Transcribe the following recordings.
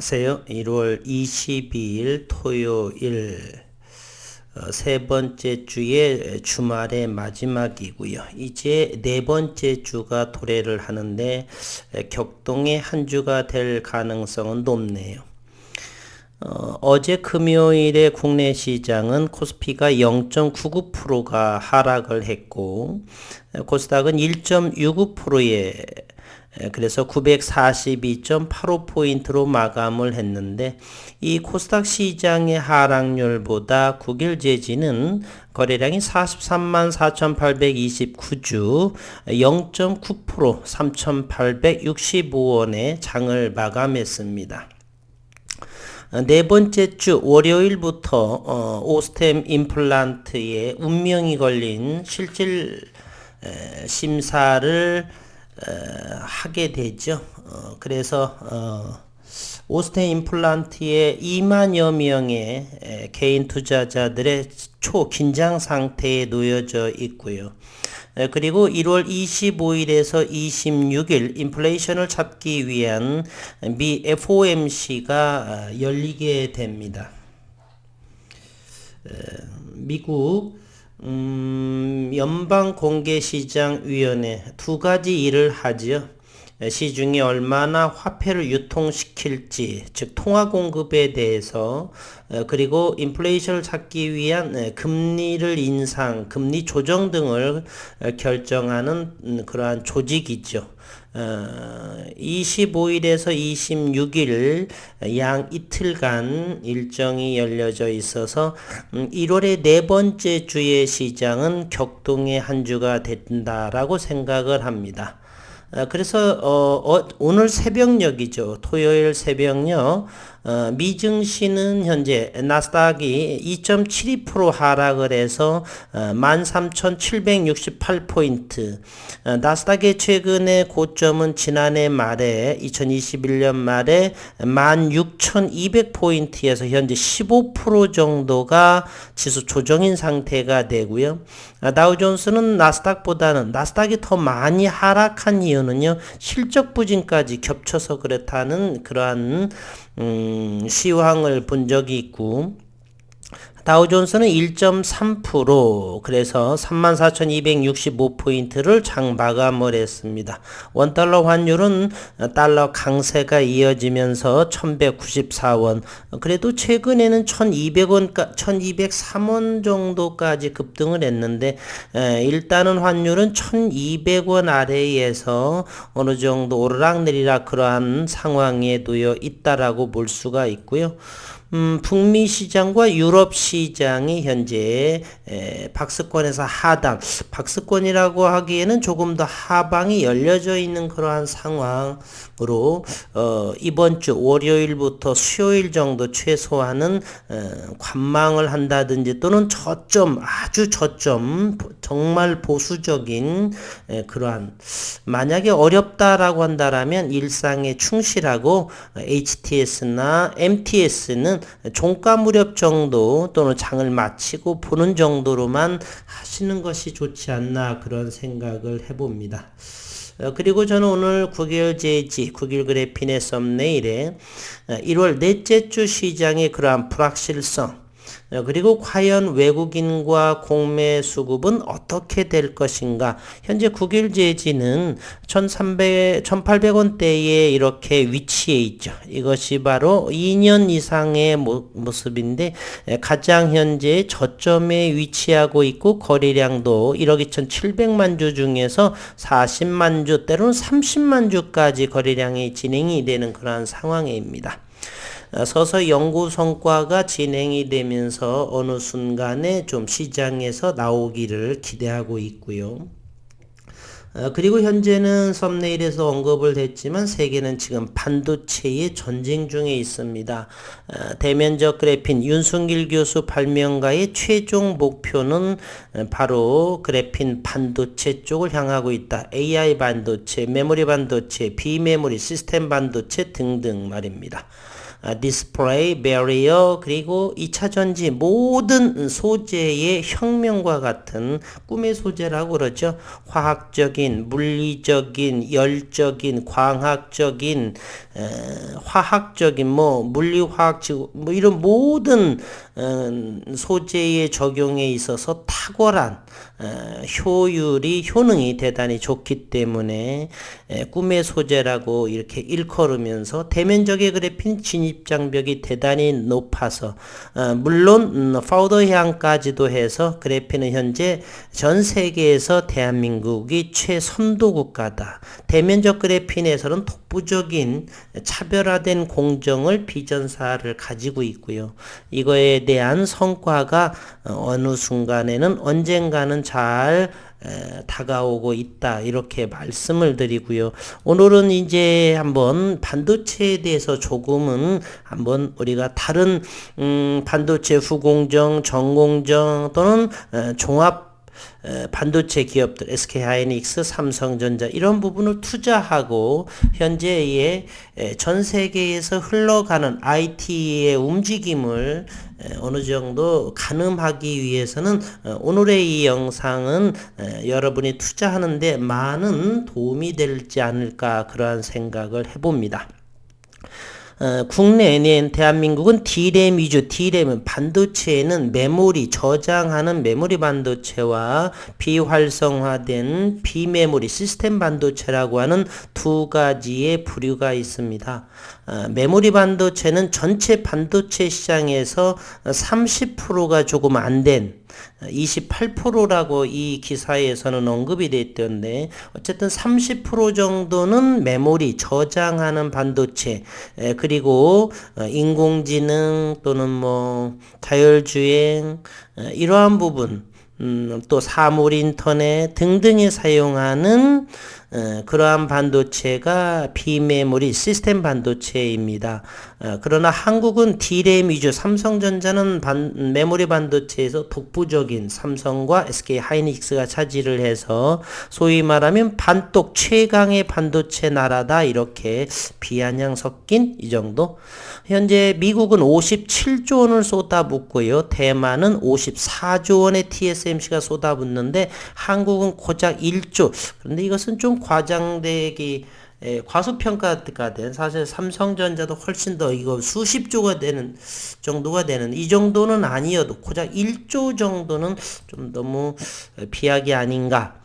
안녕하세요. 1월 22일 토요일 세 번째 주의 주말의 마지막이고요. 이제 네 번째 주가 도래를 하는데 격동의 한 주가 될 가능성은 높네요. 어제 금요일에 국내 시장은 코스피가 0.99%가 하락을 했고 코스닥은 1.69%의 그래서 942.85포인트로 마감을 했는데 이 코스닥 시장의 하락률보다 국일제지는 거래량이 43만 4,829주 0.9% 3,865원에 장을 마감했습니다. 네 번째 주 월요일부터 오스템 임플란트에 운명이 걸린 실질 심사를 하게 되죠. 그래서 오스템 임플란트에 2만여 명의 개인 투자자들의 초긴장 상태에 놓여져 있고요. 그리고 1월 25일에서 26일 인플레이션을 찾기 위한 미 FOMC가 열리게 됩니다. 미국 연방공개시장위원회 두 가지 일을 하지요. 시중에 얼마나 화폐를 유통시킬지, 즉 통화 공급에 대해서, 그리고 인플레이션을 찾기 위한 금리를 인상, 금리 조정 등을 결정하는 그러한 조직이죠. 25일에서 26일 양 이틀간 일정이 열려져 있어서 1월의 네 번째 주의 시장은 격동의 한 주가 된다라고 생각을 합니다. 그래서 오늘 새벽녘이죠. 토요일 새벽녘 미증시는 현재 나스닥이 2.72% 하락을 해서 13,768포인트. 나스닥의 최근의 고점은 지난해 말에 2021년 말에 16,200포인트에서 현재 15% 정도가 지수 조정인 상태가 되고요. 다우존스는 나스닥이 더 많이 하락한 이유는요, 실적 부진까지 겹쳐서 그렇다는 그러한 시황을 본 적이 있고, 다우존스는 1.3% 그래서 34,265포인트를 장 마감을 했습니다. 원달러 환율은 달러 강세가 이어지면서 1194원, 그래도 최근에는 1203원 정도까지 급등을 했는데 일단은 환율은 1200원 아래에서 어느 정도 오르락내리락 그러한 상황에 놓여 있다라고 볼 수가 있고요. 북미 시장과 유럽 시장이 현재 박스권에서 하단, 박스권이라고 하기에는 조금 더 하방이 열려져 있는 그러한 상황으로 이번 주 월요일부터 수요일 정도 최소한은 관망을 한다든지 또는 아주 저점 정말 보수적인 그러한, 만약에 어렵다라고 한다라면 일상에 충실하고 HTS나 MTS는 종가 무렵 정도 또는 장을 마치고 보는 정도로만 하시는 것이 좋지 않나 그런 생각을 해봅니다. 그리고 저는 오늘 9일 그래핀의 썸네일에 1월 넷째 주 시장의 그러한 불확실성, 그리고 과연 외국인과 공매 수급은 어떻게 될 것인가. 현재 국일제지는 1,800원대에 이렇게 위치해 있죠. 이것이 바로 2년 이상의 모습인데 가장 현재 저점에 위치하고 있고, 거래량도 1억 2,700만 주 중에서 40만 주 때로는 30만 주까지 거래량이 진행이 되는 그러한 상황입니다. 서서 연구 성과가 진행이 되면서 어느 순간에 좀 시장에서 나오기를 기대하고 있고요. 그리고 현재는 썸네일에서 언급을 했지만 세계는 지금 반도체의 전쟁 중에 있습니다. 대면적 그래핀 윤승길 교수 발명가의 최종 목표는 바로 그래핀 반도체 쪽을 향하고 있다. AI 반도체, 메모리 반도체, 비메모리 시스템 반도체 등등 말입니다. 디스플레이, 배리어, 그리고 2차 전지 모든 소재의 혁명과 같은 꿈의 소재라고 그러죠. 화학적인, 물리적인, 열적인, 광학적인, 화학적인, 물리화학적, 이런 모든 소재의 적용에 있어서 탁월한 효능이 대단히 좋기 때문에 꿈의 소재라고 이렇게 일컬으면서 대면적의 그래핀 진입 장벽이 대단히 높아서 물론 파우더향까지도 해서 그래핀은 현재 전 세계에서 대한민국이 최선도 국가다. 대면적 그래핀에서는 독보적인 차별화된 공정을 비전사를 가지고 있고요. 이거에 대한 성과가 어느 순간에는 언젠가는 잘 다가오고 있다 이렇게 말씀을 드리고요. 오늘은 이제 한번 반도체에 대해서 조금은 한번 우리가 다른 반도체 후공정, 전공정 또는 종합 반도체 기업들 SK하이닉스, 삼성전자 이런 부분을 투자하고 현재의 전 세계에서 흘러가는 IT의 움직임을 어느 정도 가늠하기 위해서는 오늘의 이 영상은 여러분이 투자하는데 많은 도움이 되지 않을까 그러한 생각을 해봅니다. 국내에는 대한민국은 D램 위주, D램은 반도체에는 메모리, 저장하는 메모리 반도체와 비활성화된 비메모리 시스템 반도체라고 하는 두 가지의 부류가 있습니다. 메모리 반도체는 전체 반도체 시장에서 30%가 조금 안 된 28%라고 이 기사에서는 언급이 됐던데 어쨌든 30% 정도는 메모리 저장하는 반도체 그리고 인공지능 또는 자율주행 이러한 부분 또 사물 인터넷 등등에 사용하는 그러한 반도체가 비메모리 시스템 반도체입니다. 그러나 한국은 D램 위주, 삼성전자는 메모리 반도체에서 독보적인 삼성과 SK하이닉스가 차지를 해서 소위 말하면 반독 최강의 반도체 나라다 이렇게 비아냥 섞인 이 정도. 현재 미국은 57조 원을 쏟아붓고요. 대만은 54조 원의 TSMC가 쏟아붓는데 한국은 고작 1조. 그런데 이것은 좀 과장되기 과소평가가 된 사실 삼성전자도 훨씬 더 이거 수십조가 되는 정도가 되는 이 정도는 아니어도 고작 1조 정도는 좀 너무 비약이 아닌가.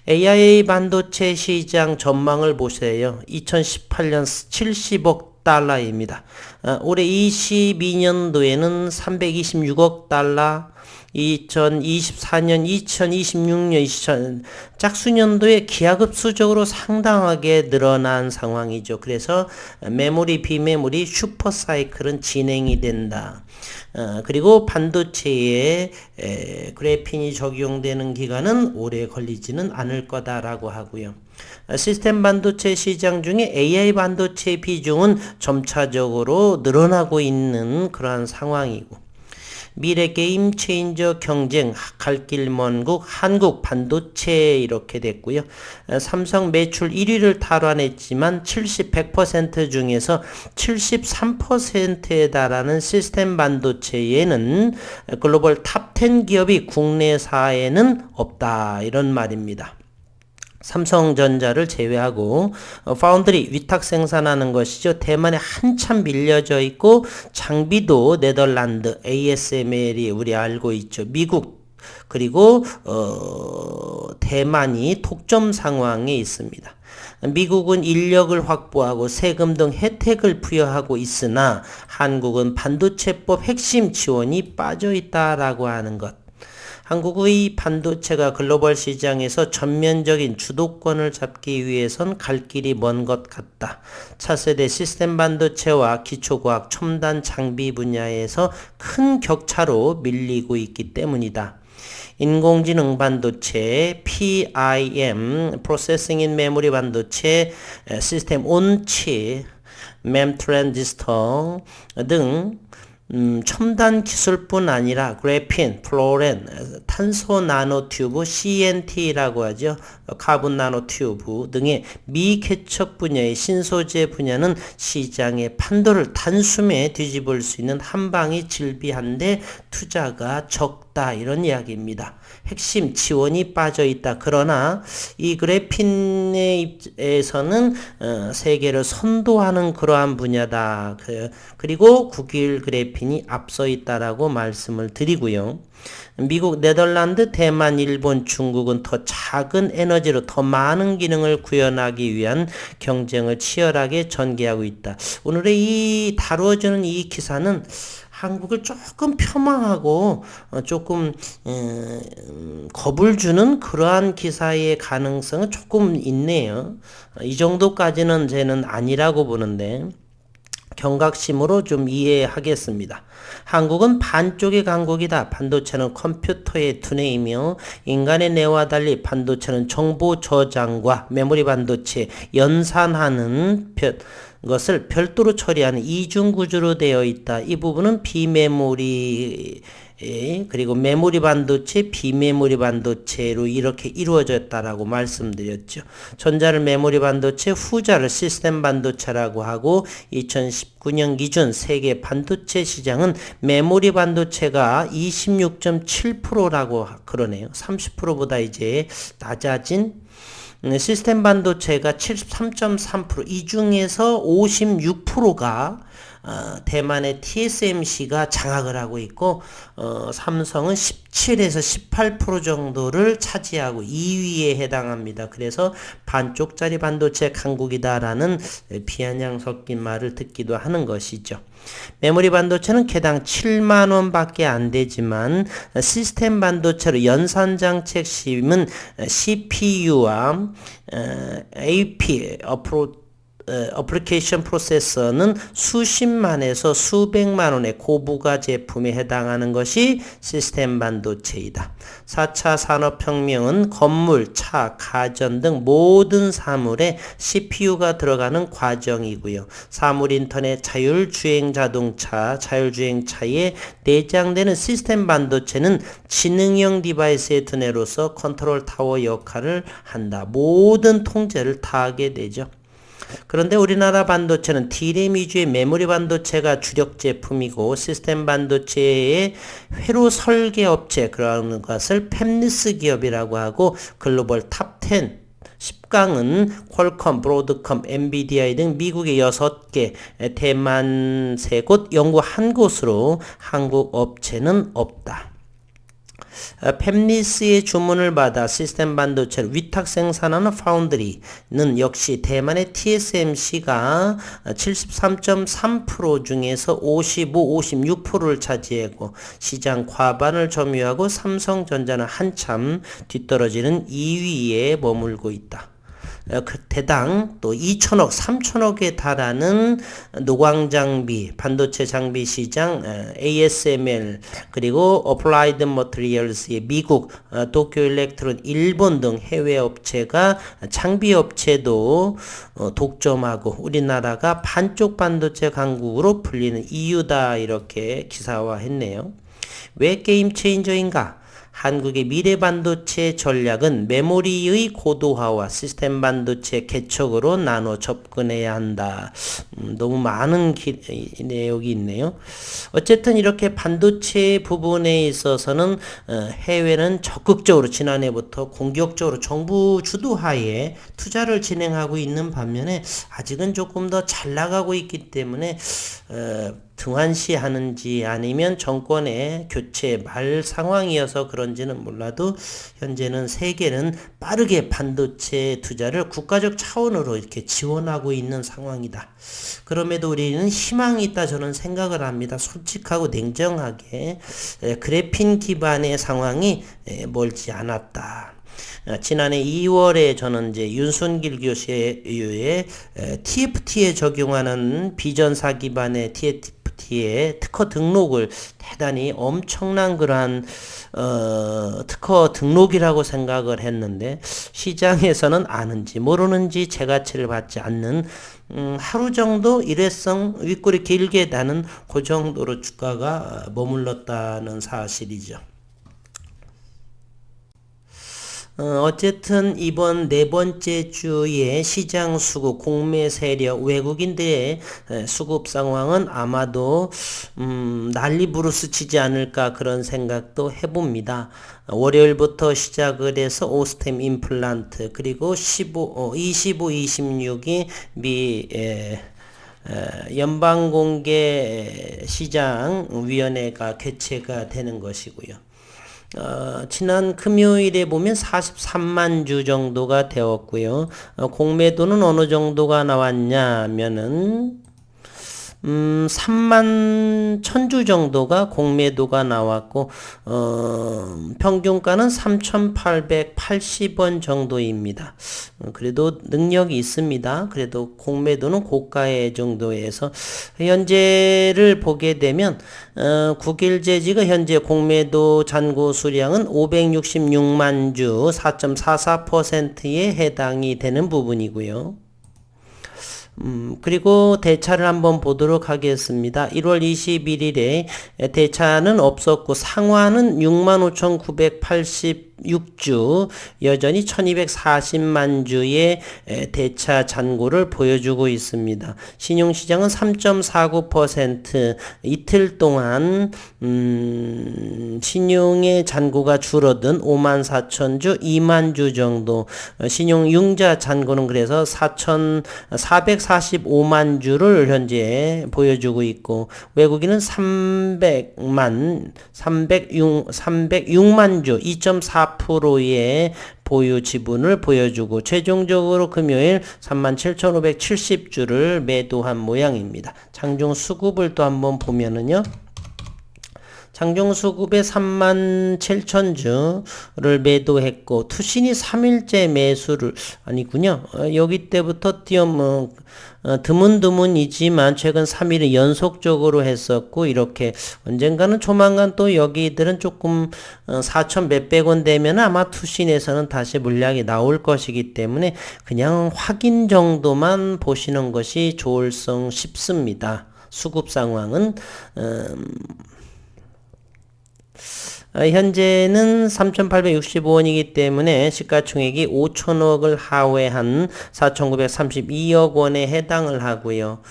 AI 반도체 시장 전망을 보세요. 2018년 70억 달러입니다. 올해 22년도에는 326억 달러, 2024년, 2026년, 짝수년도에 기하급수적으로 상당하게 늘어난 상황이죠. 그래서 메모리, 비메모리, 슈퍼사이클은 진행이 된다. 그리고 반도체에 그래핀이 적용되는 기간은 오래 걸리지는 않을 거다라고 하고요. 시스템 반도체 시장 중에 AI 반도체 비중은 점차적으로 늘어나고 있는 그러한 상황이고 미래 게임 체인저 경쟁 갈 길 먼 곳 한국 반도체 이렇게 됐고요. 삼성 매출 1위를 탈환했지만 100% 중에서 73%에 달하는 시스템 반도체에는 글로벌 탑 10 기업이 국내사에는 없다 이런 말입니다. 삼성전자를 제외하고 파운드리 위탁 생산하는 것이죠. 대만에 한참 밀려져 있고 장비도 네덜란드 ASML이 우리 알고 있죠. 미국 그리고 대만이 독점 상황에 있습니다. 미국은 인력을 확보하고 세금 등 혜택을 부여하고 있으나 한국은 반도체법 핵심 지원이 빠져 있다라고 하는 것. 한국의 반도체가 글로벌 시장에서 전면적인 주도권을 잡기 위해선 갈 길이 먼 것 같다. 차세대 시스템 반도체와 기초과학 첨단 장비 분야에서 큰 격차로 밀리고 있기 때문이다. 인공지능 반도체, PIM, Processing in Memory 반도체, 시스템 온칩, MEM 트랜지스터 등 첨단 기술뿐 아니라 그래핀, 플로렌, 탄소 나노 튜브, CNT라고 하죠. 카본 나노튜브 등의 미개척 분야의 신소재 분야는 시장의 판도를 단숨에 뒤집을 수 있는 한방이 질비한데 투자가 적다, 이런 이야기입니다. 핵심 지원이 빠져 있다. 그러나 이 그래핀에서는 세계를 선도하는 그러한 분야다. 그리고 국일 그래핀이 앞서 있다라고 말씀을 드리고요. 미국, 네덜란드, 대만, 일본, 중국은 더 작은 에너지로 더 많은 기능을 구현하기 위한 경쟁을 치열하게 전개하고 있다. 오늘의 이 다루어지는 이 기사는 한국을 조금 폄하하고 조금 겁을 주는 그러한 기사의 가능성은 조금 있네요. 이 정도까지는 저는 아니라고 보는데 경각심으로 좀 이해하겠습니다. 한국은 반쪽의 강국이다. 반도체는 컴퓨터의 두뇌이며 인간의 뇌와 달리 반도체는 정보 저장과 메모리 반도체 연산하는 것을 별도로 처리하는 이중 구조로 되어 있다. 이 부분은 비메모리 그리고 메모리 반도체, 비메모리 반도체로 이렇게 이루어졌다라고 말씀드렸죠. 전자를 메모리 반도체, 후자를 시스템 반도체라고 하고 2019년 기준 세계 반도체 시장은 메모리 반도체가 26.7%라고 그러네요. 30%보다 이제 낮아진 시스템 반도체가 73.3%, 이 중에서 56%가 대만의 TSMC가 장악을 하고 있고 삼성은 17에서 18% 정도를 차지하고 2위에 해당합니다. 그래서 반쪽짜리 반도체 강국이다라는 비아냥 섞인 말을 듣기도 하는 것이죠. 메모리 반도체는 개당 7만원 밖에 안 되지만 시스템 반도체로 연산장치 핵심은 CPU와 AP 어플리케이션 프로세서는 수십만에서 수백만원의 고부가 제품에 해당하는 것이 시스템 반도체이다. 4차 산업혁명은 건물, 차, 가전 등 모든 사물에 CPU가 들어가는 과정이고요. 사물인터넷, 자율주행 자동차, 자율주행차에 내장되는 시스템 반도체는 지능형 디바이스의 두뇌로서 컨트롤 타워 역할을 한다. 모든 통제를 다 하게 되죠. 그런데 우리나라 반도체는 D램 위주의 메모리 반도체가 주력 제품이고 시스템 반도체의 회로 설계 업체, 그런 것을 팹리스 기업이라고 하고 글로벌 탑10 10강은 퀄컴, 브로드컴, 엔비디아 등 미국의 6개, 대만 3곳, 영국 1곳으로 한국 업체는 없다. 팹리스의 주문을 받아 시스템 반도체를 위탁 생산하는 파운드리는 역시 대만의 TSMC가 73.3% 중에서 55, 56%를 차지하고 시장 과반을 점유하고 삼성전자는 한참 뒤떨어지는 2위에 머물고 있다. 대당 또 2천억, 3천억에 달하는 노광장비, 반도체 장비 시장, ASML, 그리고 어플라이드 머티리얼스의 미국, 도쿄 일렉트론, 일본 등 해외 업체가 장비 업체도 독점하고 우리나라가 반쪽 반도체 강국으로 불리는 이유다, 이렇게 기사화했네요. 왜 게임 체인저인가? 한국의 미래 반도체 전략은 메모리의 고도화와 시스템 반도체 개척으로 나눠 접근해야 한다. 너무 많은 내용이 있네요. 어쨌든 이렇게 반도체 부분에 있어서는 해외는 적극적으로 지난해부터 공격적으로 정부 주도하에 투자를 진행하고 있는 반면에 아직은 조금 더 잘 나가고 있기 때문에 등한시하는지 아니면 정권의 교체 말 상황이어서 그런지는 몰라도 현재는 세계는 빠르게 반도체 투자를 국가적 차원으로 이렇게 지원하고 있는 상황이다. 그럼에도 우리는 희망이 있다, 저는 생각을 합니다. 솔직하고 냉정하게 그래핀 기반의 상황이 멀지 않았다. 지난해 2월에 저는 이제 윤순길 교수의 TFT에 적용하는 비전사 기반의 TFT의 특허 등록을 대단히 엄청난 그러한 특허 등록이라고 생각을 했는데 시장에서는 아는지 모르는지 제가치를 받지 않는 하루 정도 일회성 윗골이 길게 나는 그 정도로 주가가 머물렀다는 사실이죠. 어쨌든 이번 네 번째 주의 시장 수급, 공매 세력, 외국인들의 수급 상황은 아마도 난리 부르스 치지 않을까 그런 생각도 해봅니다. 월요일부터 시작을 해서 오스템 임플란트 그리고 25, 26이 연방공개시장위원회가 개최가 되는 것이고요. 지난 금요일에 보면 43만 주 정도가 되었고요. 공매도는 어느 정도가 나왔냐면은 3만 1000주 정도가 공매도가 나왔고 평균가는 3,880원 정도입니다. 그래도 능력이 있습니다. 그래도 공매도는 고가의 정도에서 현재를 보게 되면 국일제지가 현재 공매도 잔고 수량은 566만 주 4.44%에 해당이 되는 부분이고요. 그리고 대차를 한번 보도록 하겠습니다. 1월 21일에 대차는 없었고 상환은 65,986주 여전히 1240만 주의 대차 잔고를 보여주고 있습니다. 신용시장은 3.49% 이틀 동안 신용의 잔고가 줄어든 54,000주 2만 주 정도 신용융자 잔고는 그래서 445만 주를 현재 보여주고 있고 외국인은 306만 주 2.4%의 보유 지분을 보여주고 최종적으로 금요일 37,570주를 매도한 모양입니다. 장중 수급을 또 한번 보면은요. 장중수급에 37,000주를 매도했고 투신이 3일째 매수를 아니군요. 여기 때부터 드문드문이지만 최근 3일은 연속적으로 했었고 이렇게 언젠가는 조만간 또 여기들은 조금 4천 몇백 원 되면 아마 투신에서는 다시 물량이 나올 것이기 때문에 그냥 확인 정도만 보시는 것이 좋을성 싶습니다. 수급 상황은 현재는 3,865원이기 때문에 시가총액이 5천억을 하회한 4,932억 원에 해당을 하고요.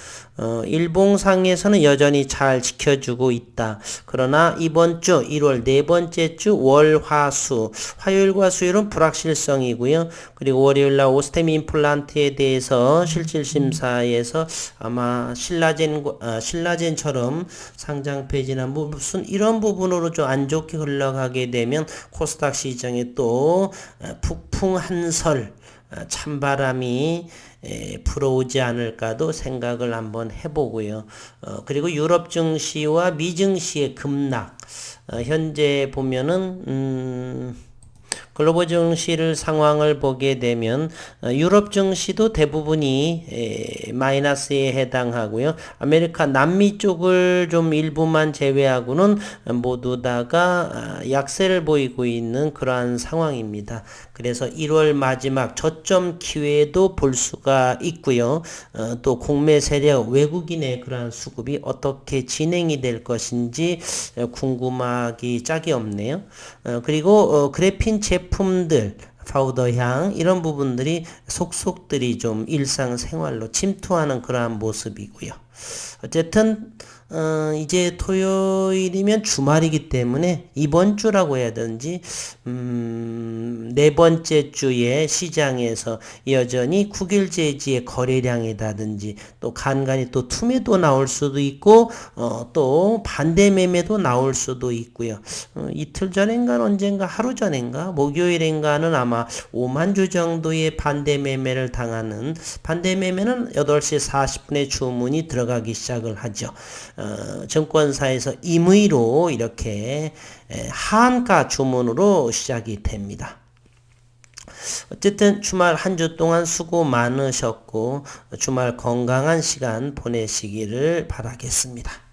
일봉상에서는 여전히 잘 지켜주고 있다. 그러나 이번 주 1월 네 번째 주 월화수 화요일과 수요일은 불확실성이고요. 그리고 월요일날 오스템 임플란트에 대해서 실질심사에서 아마 신라젠처럼 상장 폐지나 무슨 이런 부분으로 좀 안 좋게 흘러가게 되면 코스닥 시장에 또 북풍 한설 찬바람이 불어오지 않을까도 생각을 한번 해보고요. 그리고 유럽 증시와 미 증시의 급락 현재 보면은 글로벌 증시를 상황을 보게 되면 유럽 증시도 대부분이 마이너스에 해당하고요. 아메리카 남미 쪽을 좀 일부만 제외하고는 모두 다가 약세를 보이고 있는 그러한 상황입니다. 그래서 1월 마지막 저점 기회도 볼 수가 있고요. 또 공매 세력 외국인의 그러한 수급이 어떻게 진행이 될 것인지 궁금하기 짝이 없네요. 그리고 그래핀 제품들 파우더향 이런 부분들이 속속들이 좀 일상생활로 침투하는 그러한 모습이고요. 어쨌든 이제 토요일이면 주말이기 때문에 이번 주라고 해야 되는지 네 번째 주에 시장에서 여전히 국일제지의 거래량이라든지 또 간간히 또 투매도 나올 수도 있고 또 반대 매매도 나올 수도 있고요. 이틀 전인가 언젠가 하루 전인가 목요일인가는 아마 5만 주 정도의 반대 매매를 당하는 반대 매매는 8시 40분에 주문이 들어가기 시작을 하죠. 증권사에서 임의로 이렇게 하한가 주문으로 시작이 됩니다. 어쨌든 주말 한 주 동안 수고 많으셨고 주말 건강한 시간 보내시기를 바라겠습니다.